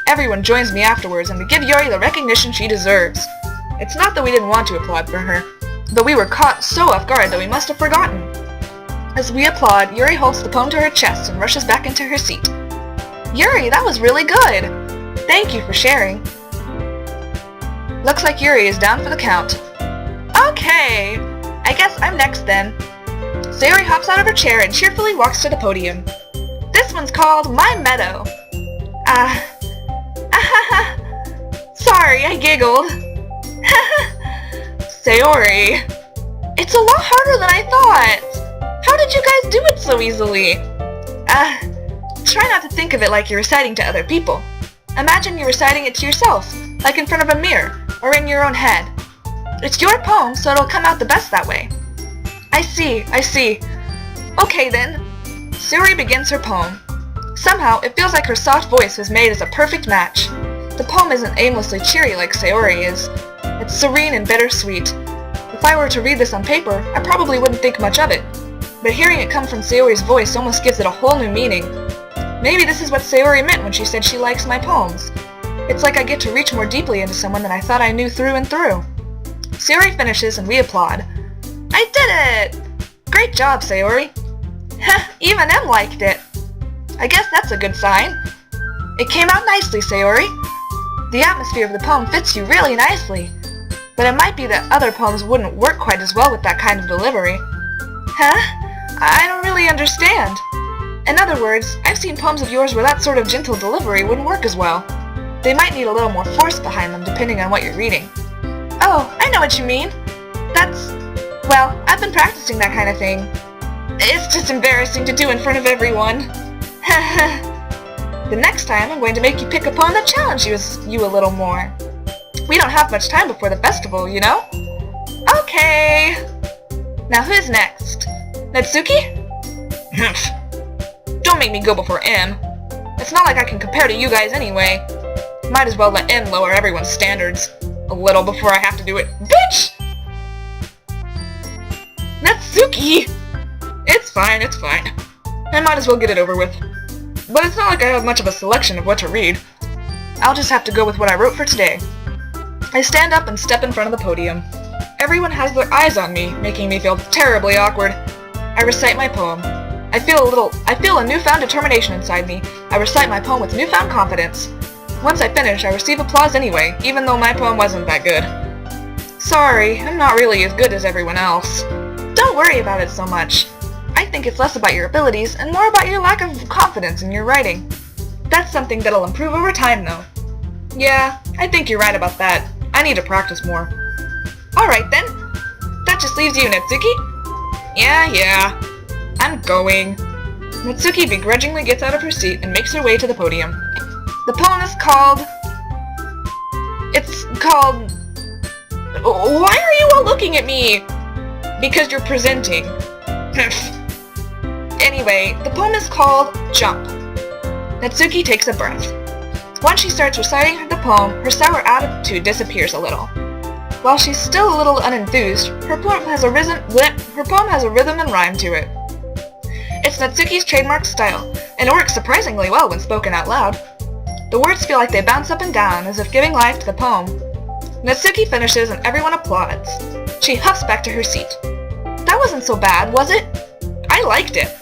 Everyone joins me afterwards and we give Yuri the recognition she deserves. It's not that we didn't want to applaud for her, but we were caught so off guard that we must have forgotten. As we applaud, Yuri holds the poem to her chest and rushes back into her seat. Yuri, that was really good! Thank you for sharing. Looks like Yuri is down for the count. Okay, I guess I'm next then. Sayori hops out of her chair and cheerfully walks to the podium. This one's called My Meadow. Sorry, I giggled. Sayori. It's a lot harder than I thought. How did you guys do it so easily? Try not to think of it like you're reciting to other people. Imagine you're reciting it to yourself, like in front of a mirror, or in your own head. It's your poem, so it'll come out the best that way. I see. Okay then. Sayori begins her poem. Somehow, it feels like her soft voice was made as a perfect match. The poem isn't aimlessly cheery like Sayori is. It's serene and bittersweet. If I were to read this on paper, I probably wouldn't think much of it. But hearing it come from Sayori's voice almost gives it a whole new meaning. Maybe this is what Sayori meant when she said she likes my poems. It's like I get to reach more deeply into someone than I thought I knew through and through. Sayori finishes and we applaud. I did it! Great job, Sayori. Even M liked it. I guess that's a good sign. It came out nicely, Sayori. The atmosphere of the poem fits you really nicely. But it might be that other poems wouldn't work quite as well with that kind of delivery. I don't really understand. In other words, I've seen poems of yours where that sort of gentle delivery wouldn't work as well. They might need a little more force behind them depending on what you're reading. Oh, I know what you mean. Well, I've been practicing that kind of thing. It's just embarrassing to do in front of everyone. The next time, I'm going to make you pick a poem that challenges you a little more. We don't have much time before the festival, you know? Okay. Now who's next? Natsuki? Don't make me go before M. It's not like I can compare to you guys anyway. Might as well let M lower everyone's standards a little before I have to do it. Bitch! Natsuki! It's fine. I might as well get it over with. But it's not like I have much of a selection of what to read. I'll just have to go with what I wrote for today. I stand up and step in front of the podium. Everyone has their eyes on me, making me feel terribly awkward. I recite my poem. I feel a newfound determination inside me. I recite my poem with newfound confidence. Once I finish, I receive applause anyway, even though my poem wasn't that good. Sorry, I'm not really as good as everyone else. Don't worry about it so much. I think it's less about your abilities and more about your lack of confidence in your writing. That's something that'll improve over time, though. Yeah, I think you're right about that. I need to practice more. Alright then. That just leaves you, Natsuki. Yeah. I'm going. Natsuki begrudgingly gets out of her seat and makes her way to the podium. The poem is called... It's called... Why are you all looking at me? Because you're presenting. Anyway, the poem is called Jump. Natsuki takes a breath. Once she starts reciting the poem, her sour attitude disappears a little. While she's still a little unenthused, her poem has a rhythm and rhyme to it. It's Natsuki's trademark style, and it works surprisingly well when spoken out loud. The words feel like they bounce up and down as if giving life to the poem. Natsuki finishes and everyone applauds. She huffs back to her seat. That wasn't so bad, was it? I liked it.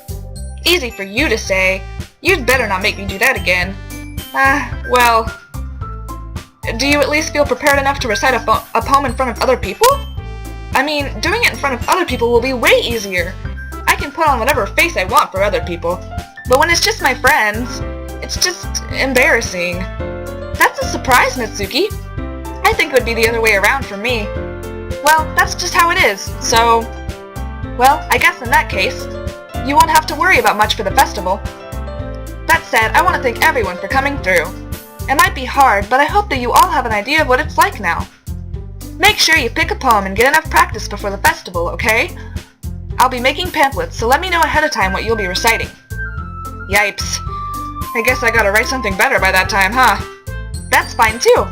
Easy for you to say. You'd better not make me do that again. Well... Do you at least feel prepared enough to recite a poem in front of other people? I mean, doing it in front of other people will be way easier. I can put on whatever face I want for other people. But when it's just my friends, it's just embarrassing. That's a surprise, Natsuki. I think it would be the other way around for me. Well, that's just how it is, so... Well, I guess in that case, you won't have to worry about much for the festival. That said, I want to thank everyone for coming through. It might be hard, but I hope that you all have an idea of what it's like now. Make sure you pick a poem and get enough practice before the festival, okay? I'll be making pamphlets, so let me know ahead of time what you'll be reciting. Yipes. I guess I gotta write something better by that time, huh? That's fine too.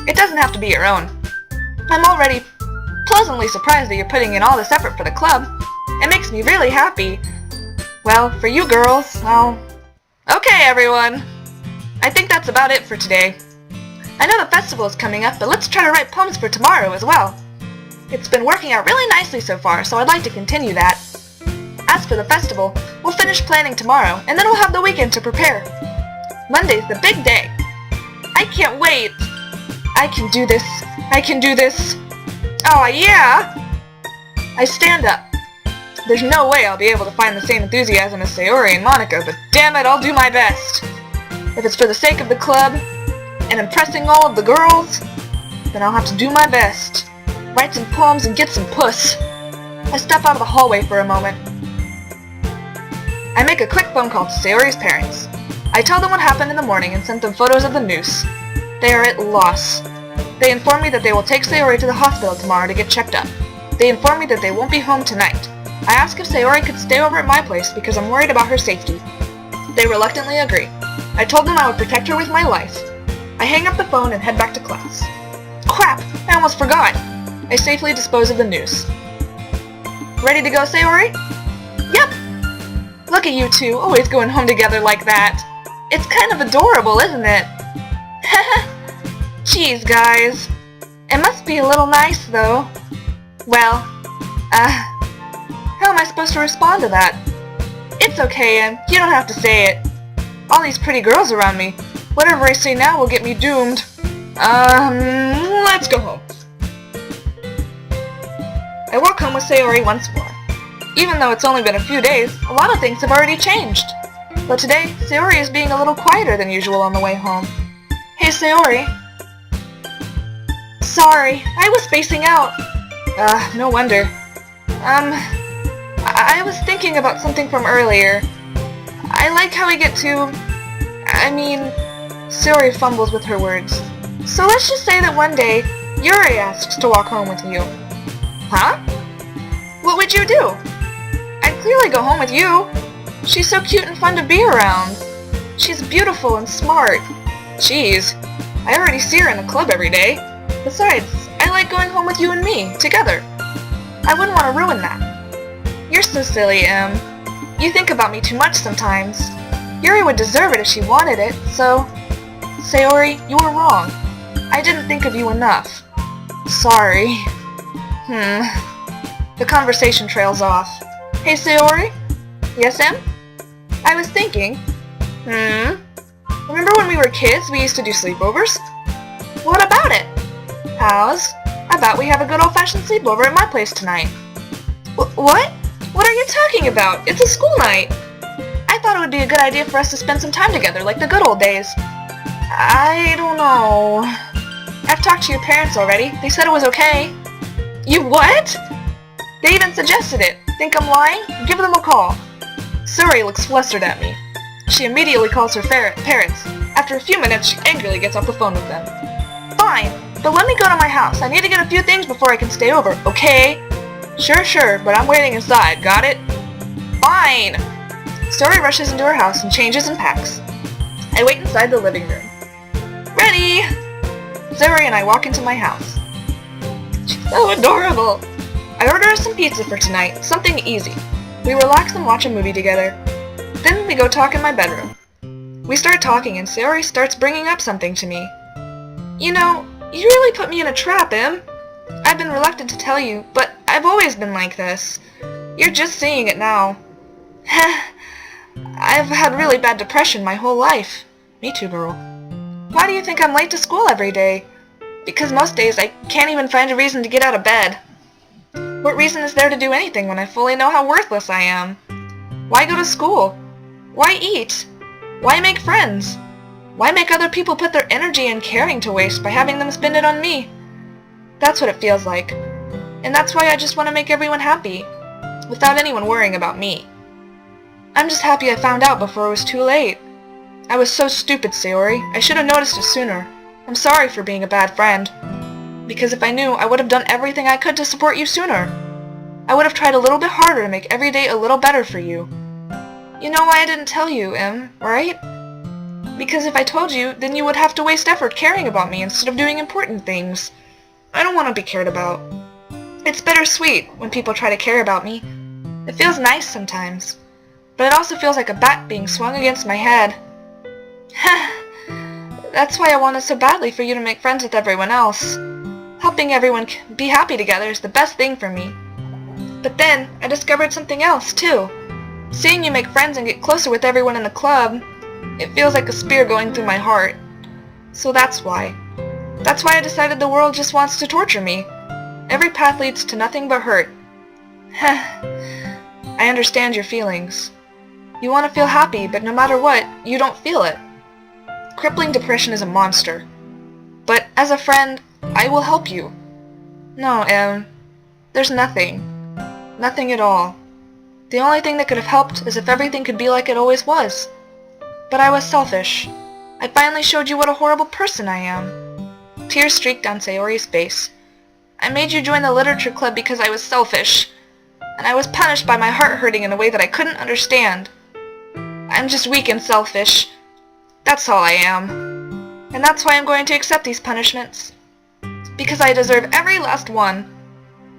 It doesn't have to be your own. I'm already pleasantly surprised that you're putting in all this effort for the club. It makes me really happy. Well, for you girls, well... Okay, everyone! I think that's about it for today. I know the festival is coming up, but let's try to write poems for tomorrow as well. It's been working out really nicely so far, so I'd like to continue that. As for the festival, we'll finish planning tomorrow, and then we'll have the weekend to prepare. Monday's the big day. I can't wait! I can do this. I can do this. Oh yeah! I stand up. There's no way I'll be able to find the same enthusiasm as Sayori and Monica, but damn it, I'll do my best. If it's for the sake of the club, and impressing all of the girls, then I'll have to do my best. Write some poems and get some puss. I step out of the hallway for a moment. I make a quick phone call to Sayori's parents. I tell them what happened in the morning and sent them photos of the noose. They are at loss. They inform me that they will take Sayori to the hospital tomorrow to get checked up. They inform me that they won't be home tonight. I ask if Sayori could stay over at my place because I'm worried about her safety. They reluctantly agree. I told them I would protect her with my life. I hang up the phone and head back to class. Crap! I almost forgot! I safely dispose of the noose. Ready to go, Sayori? Yep! Look at you two, always going home together like that. It's kind of adorable, isn't it? Jeez, guys. It must be a little nice, though. Well, how am I supposed to respond to that? It's okay, Em. You don't have to say it. All these pretty girls around me. Whatever I say now will get me doomed. Let's go home. I walk home with Sayori once more. Even though it's only been a few days, a lot of things have already changed. But today, Sayori is being a little quieter than usual on the way home. Hey, Sayori. Sorry, I was spacing out. No wonder. I was thinking about something from earlier. I like how we get to... Sayori fumbles with her words. So let's just say that one day, Yuri asks to walk home with you. Huh? What would you do? I'd clearly go home with you. She's so cute and fun to be around. She's beautiful and smart. Jeez, I already see her in the club every day. Besides, I like going home with you and me, together. I wouldn't want to ruin that. You're so silly, Em. You think about me too much sometimes. Yuri would deserve it if she wanted it, so... Sayori, you were wrong. I didn't think of you enough. Sorry. The conversation trails off. Hey, Sayori? Yes, Em? I was thinking... Remember when we were kids, we used to do sleepovers? What about it? How's about we have a good old-fashioned sleepover at my place tonight? What? What are you talking about? It's a school night. I thought it would be a good idea for us to spend some time together, like the good old days. I don't know. I've talked to your parents already. They said it was okay. You what? They even suggested it. Think I'm lying? Give them a call. Sayori looks flustered at me. She immediately calls her parents. After a few minutes, she angrily gets off the phone with them. Fine, but let me go to my house. I need to get a few things before I can stay over, okay? Sure, but I'm waiting inside, got it? Fine! Sayori rushes into her house and changes and packs. I wait inside the living room. Ready! Sayori and I walk into my house. She's so adorable! I order us some pizza for tonight, something easy. We relax and watch a movie together. Then we go talk in my bedroom. We start talking and Sayori starts bringing up something to me. You know, you really put me in a trap, Em. I've been reluctant to tell you, but I've always been like this. You're just seeing it now. I've had really bad depression my whole life. Me too, girl. Why do you think I'm late to school every day? Because most days I can't even find a reason to get out of bed. What reason is there to do anything when I fully know how worthless I am? Why go to school? Why eat? Why make friends? Why make other people put their energy and caring to waste by having them spend it on me? That's what it feels like. And that's why I just want to make everyone happy, without anyone worrying about me. I'm just happy I found out before it was too late. I was so stupid, Sayori. I should have noticed it sooner. I'm sorry for being a bad friend. Because if I knew, I would have done everything I could to support you sooner. I would have tried a little bit harder to make every day a little better for you. You know why I didn't tell you, Em, right? Because if I told you, then you would have to waste effort caring about me instead of doing important things. I don't want to be cared about. It's bittersweet when people try to care about me. It feels nice sometimes. But it also feels like a bat being swung against my head. That's why I wanted so badly for you to make friends with everyone else. Helping everyone be happy together is the best thing for me. But then, I discovered something else, too. Seeing you make friends and get closer with everyone in the club, it feels like a spear going through my heart. So that's why. That's why I decided the world just wants to torture me. Every path leads to nothing but hurt. I understand your feelings. You want to feel happy, but no matter what, you don't feel it. Crippling depression is a monster. But as a friend, I will help you. No, Em. There's nothing. Nothing at all. The only thing that could have helped is if everything could be like it always was. But I was selfish. I finally showed you what a horrible person I am. Tears streaked down Sayori's face. I made you join the literature club because I was selfish. And I was punished by my heart hurting in a way that I couldn't understand. I'm just weak and selfish. That's all I am. And that's why I'm going to accept these punishments. Because I deserve every last one.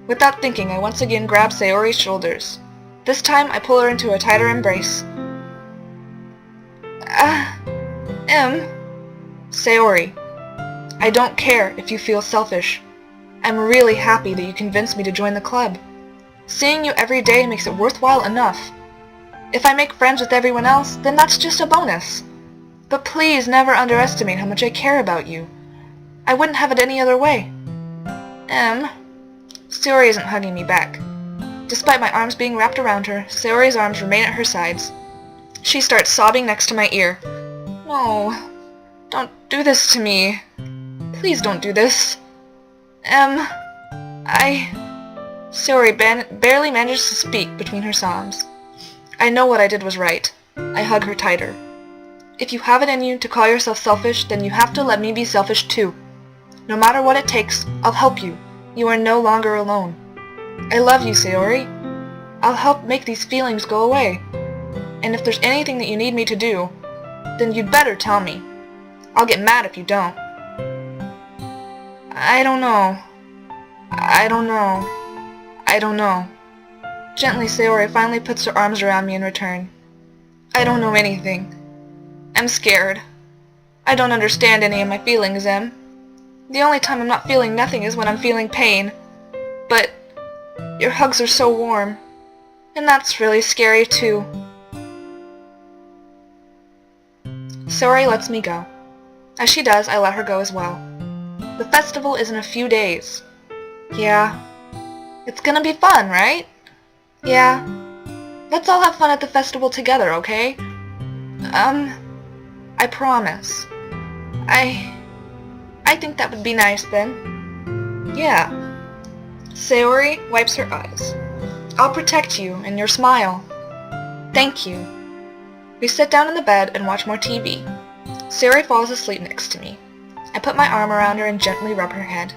Without thinking, I once again grab Sayori's shoulders. This time, I pull her into a tighter embrace. Em. Sayori, I don't care if you feel selfish. I'm really happy that you convinced me to join the club. Seeing you every day makes it worthwhile enough. If I make friends with everyone else, then that's just a bonus. But please never underestimate how much I care about you. I wouldn't have it any other way. Em. Sayori isn't hugging me back. Despite my arms being wrapped around her, Sayori's arms remain at her sides. She starts sobbing next to my ear. No, don't do this to me. Please don't do this. Sayori barely manages to speak between her sobs. I know what I did was right. I hug her tighter. If you have it in you to call yourself selfish, then you have to let me be selfish too. No matter what it takes, I'll help you. You are no longer alone. I love you, Sayori. I'll help make these feelings go away. And if there's anything that you need me to do, then you'd better tell me. I'll get mad if you don't. I don't know. Gently, Sayori finally puts her arms around me in return. I don't know anything. I'm scared. I don't understand any of my feelings, Em. The only time I'm not feeling nothing is when I'm feeling pain. But your hugs are so warm. And that's really scary, too. Sayori lets me go. As she does, I let her go as well. The festival is in a few days. Yeah. It's gonna be fun, right? Yeah. Let's all have fun at the festival together, okay? I promise. I think that would be nice then. Yeah. Sayori wipes her eyes. I'll protect you and your smile. Thank you. We sit down in the bed and watch more TV. Sayori falls asleep next to me. I put my arm around her and gently rub her head.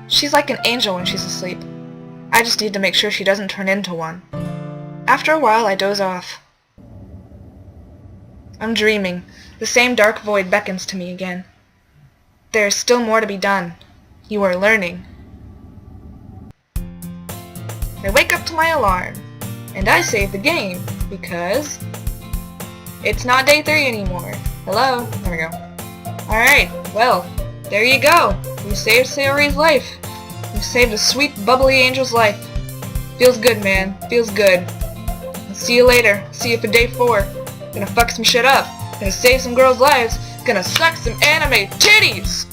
She's like an angel when she's asleep. I just need to make sure she doesn't turn into one. After a while, I doze off. I'm dreaming. The same dark void beckons to me again. There is still more to be done. You are learning. I wake up to my alarm, and I save the game, because it's not day 3 anymore. Hello? There we go. Alright, well, there you go. We saved Sayori's life. We saved a sweet, bubbly angel's life. Feels good, man. Feels good. I'll see you later. See you for day 4. Gonna fuck some shit up. Gonna save some girls' lives. Gonna suck some anime titties!